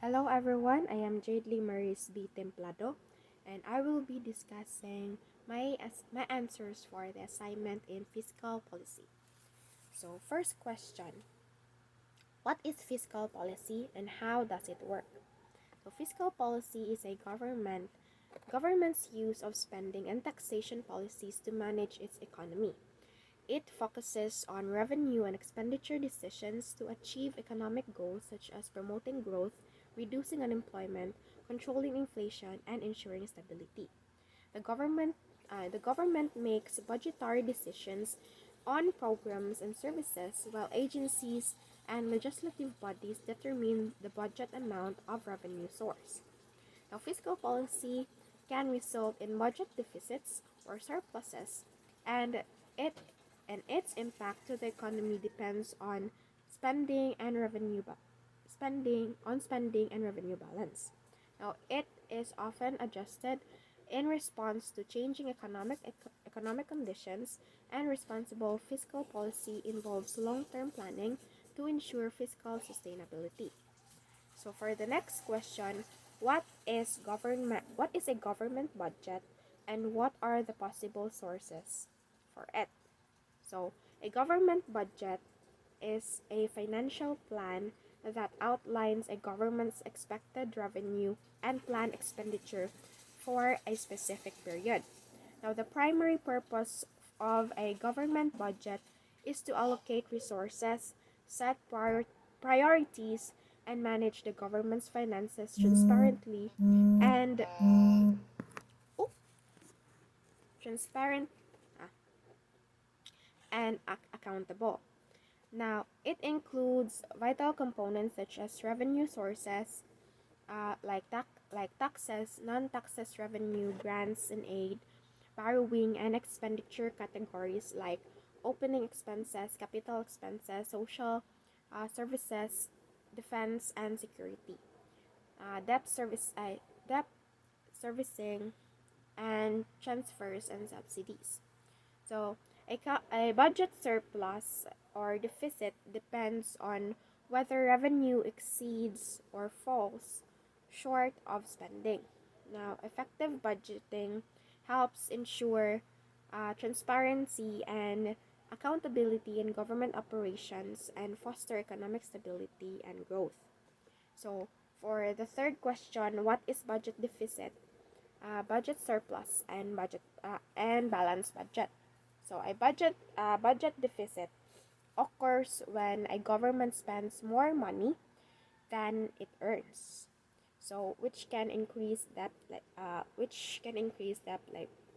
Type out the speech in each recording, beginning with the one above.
Hello everyone, I am Jadeley Templado, and I will be discussing my answers for the assignment in fiscal policy. So first question, what is fiscal policy and how does it work? So fiscal policy is a government's use of spending and taxation policies to manage its economy. It focuses on revenue and expenditure decisions to achieve economic goals such as promoting growth, reducing unemployment, controlling inflation, and ensuring stability. The government the government makes budgetary decisions on programs and services, while agencies and legislative bodies determine the budget amount of revenue source. Now, fiscal policy can result in budget deficits or surpluses, and it its impact to the economy depends on spending and revenue balance. Now, it is often adjusted in response to changing economic conditions, and responsible fiscal policy involves long-term planning to ensure fiscal sustainability. So for the next question, what is a government budget and what are the possible sources for it? So a government budget is a financial plan that outlines a government's expected revenue and planned expenditure for a specific period. Now, the primary purpose of a government budget is to allocate resources, priorities, and manage the government's finances transparently and oh, transparent ah, and accountable. Now, it includes vital components such as revenue sources, like taxes, non-taxes revenue, grants and aid, borrowing and expenditure categories like opening expenses, capital expenses, social services, defense and security, debt servicing, and transfers and subsidies. So, a budget surplus or deficit depends on whether revenue exceeds or falls short of spending. Now, effective budgeting helps ensure transparency and accountability in government operations and foster economic stability and growth. So, for the third question, what is budget deficit, budget surplus, and balanced budget? So, a budget deficit occurs when a government spends more money than it earns. So, which can increase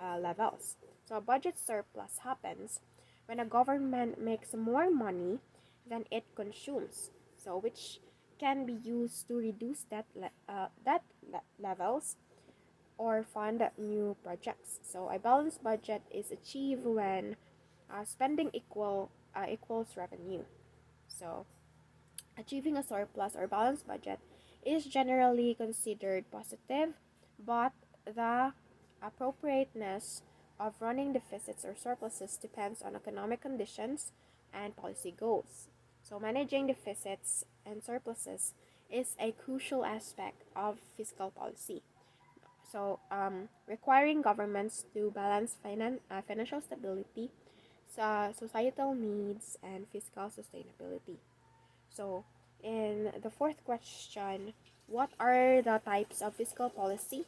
levels. So, a budget surplus happens when a government makes more money than it consumes. So, which can be used to reduce levels or fund new projects. So, a balanced budget is achieved when spending equals revenue. So, achieving a surplus or balanced budget is generally considered positive, but the appropriateness of running deficits or surpluses depends on economic conditions and policy goals. So, managing deficits and surpluses is a crucial aspect of fiscal policy. So, requiring governments to balance financial stability, societal needs, and fiscal sustainability. So, in the fourth question, what are the types of fiscal policy?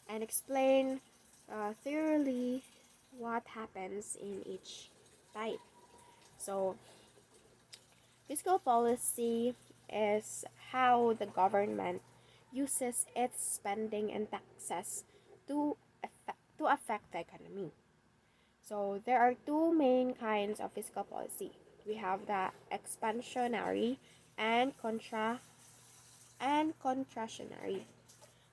And explain thoroughly what happens in each type. So, fiscal policy is how the government uses its spending and taxes to affect the economy. So there are two main kinds of fiscal policy. We have the expansionary and contractionary.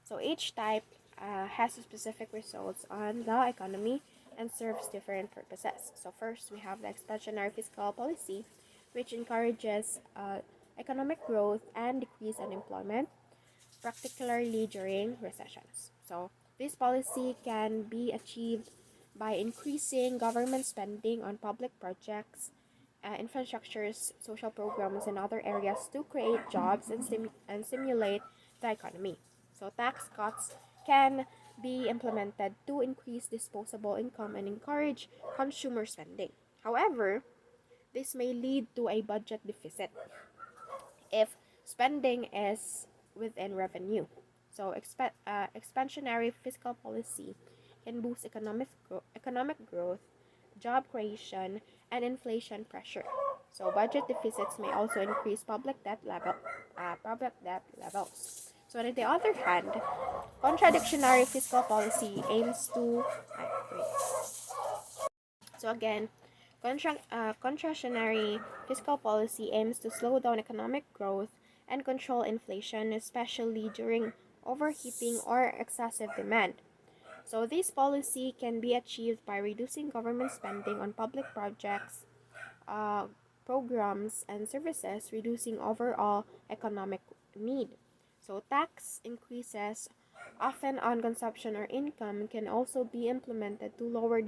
So each type has specific results on the economy and serves different purposes. So first, we have the expansionary fiscal policy, which encourages economic growth and decrease unemployment, particularly during recessions. So this policy can be achieved by increasing government spending on public projects infrastructures, social programs, and other areas to create jobs and stimulate the economy. So tax cuts can be implemented to increase disposable income and encourage consumer spending. However, this may lead to a budget deficit if spending is within revenue. So, expansionary fiscal policy can boost economic growth, job creation, and inflation pressure. So, budget deficits may also increase public debt levels. So, on the other hand, contradictionary fiscal policy aims to wait. So again, contractionary fiscal policy aims to slow down economic growth and control inflation, especially during overheating or excessive demand. So this policy can be achieved by reducing government spending on public projects, uh, programs, and services, reducing overall economic need. So tax increases, often on consumption or income, can also be implemented to lower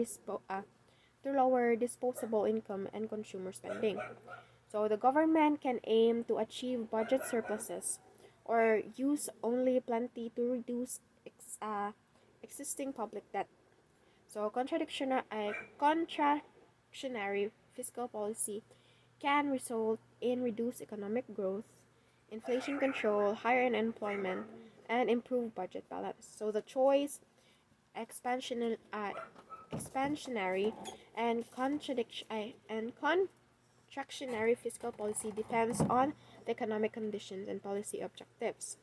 disposable income and consumer spending. So the government can aim to achieve budget surpluses or use only plenty to reduce existing public debt. So contractionary fiscal policy can result in reduced economic growth, inflation control, higher unemployment, and improved budget balance. So the choice expansion, expansionary and contractionary fiscal policy depends on the economic conditions and policy objectives.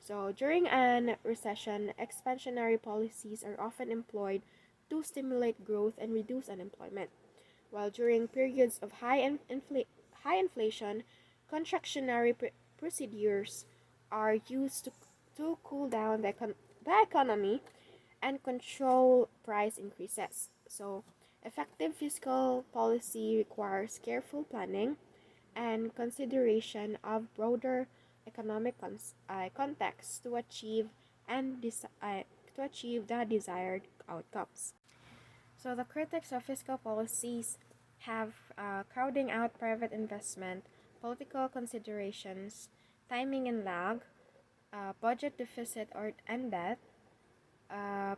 So during an recession, expansionary policies are often employed to stimulate growth and reduce unemployment, while during periods of high inflation, contractionary procedures are used to cool down the economy and control price increases. So, effective fiscal policy requires careful planning and consideration of broader economic context to achieve the desired outcomes. So, the critics of fiscal policies have crowding out private investment, political considerations, timing and lag, budget deficit and debt,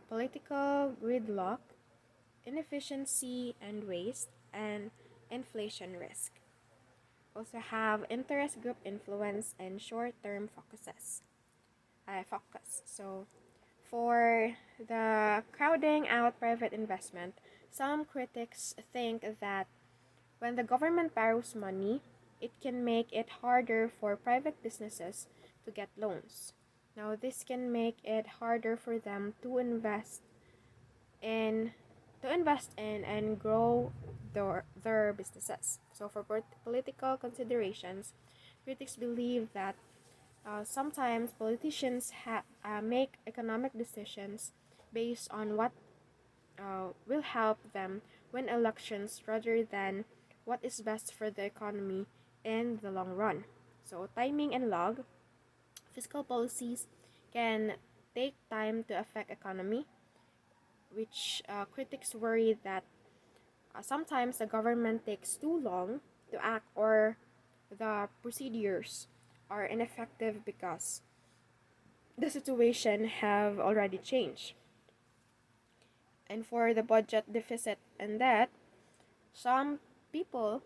political gridlock, inefficiency and waste, and inflation risk. Also have interest group influence and short-term focus. So for the crowding out private investment, some critics think that when the government borrows money, it can make it harder for private businesses to get loans. Now, this can make it harder for them in to invest in and grow their businesses. So, for political considerations, critics believe that sometimes politicians make economic decisions based on what will help them win elections rather than what is best for the economy in the long run. So, timing and lag, fiscal policies can take time to affect economy, which critics worry that sometimes the government takes too long to act or the procedures are ineffective because the situation have already changed. And for the budget deficit and debt, some people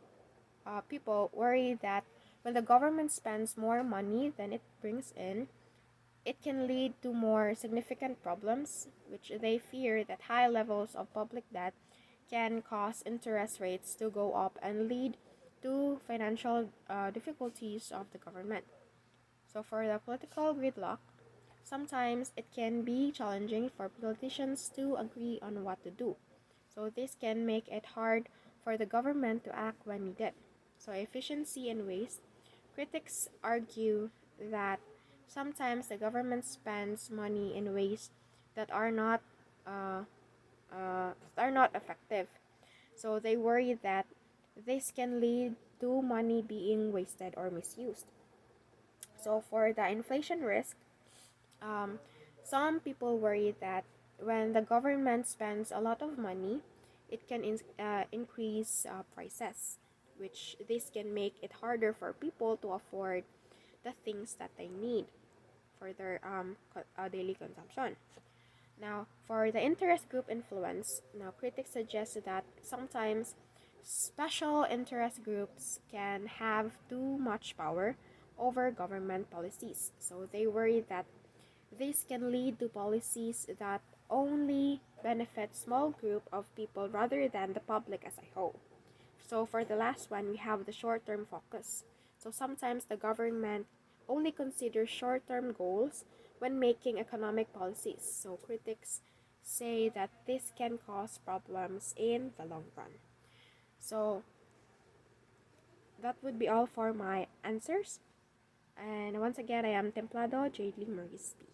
worry that when the government spends more money than it brings in, it can lead to more significant problems, which they fear that high levels of public debt can cause interest rates to go up and lead to financial difficulties of the government. So, for the political gridlock, sometimes it can be challenging for politicians to agree on what to do. So, this can make it hard for the government to act when needed. So, efficiency and waste. Critics argue that sometimes the government spends money in ways that uh, are not effective. So they worry that this can lead to money being wasted or misused. So for the inflation risk, um, some people worry that when the government spends a lot of money, it can increase prices, which this can make it harder for people to afford the things that they need for their daily consumption. Now, for the interest group influence, now critics suggest that sometimes special interest groups can have too much power over government policies. So they worry that this can lead to policies that only benefit small group of people rather than the public as a whole. So for the last one, we have the short-term focus. So sometimes the government only considers short-term goals when making economic policies. So critics say that this can cause problems in the long run. So that would be all for my answers. And once again, I am Templado Jadeley Marispi.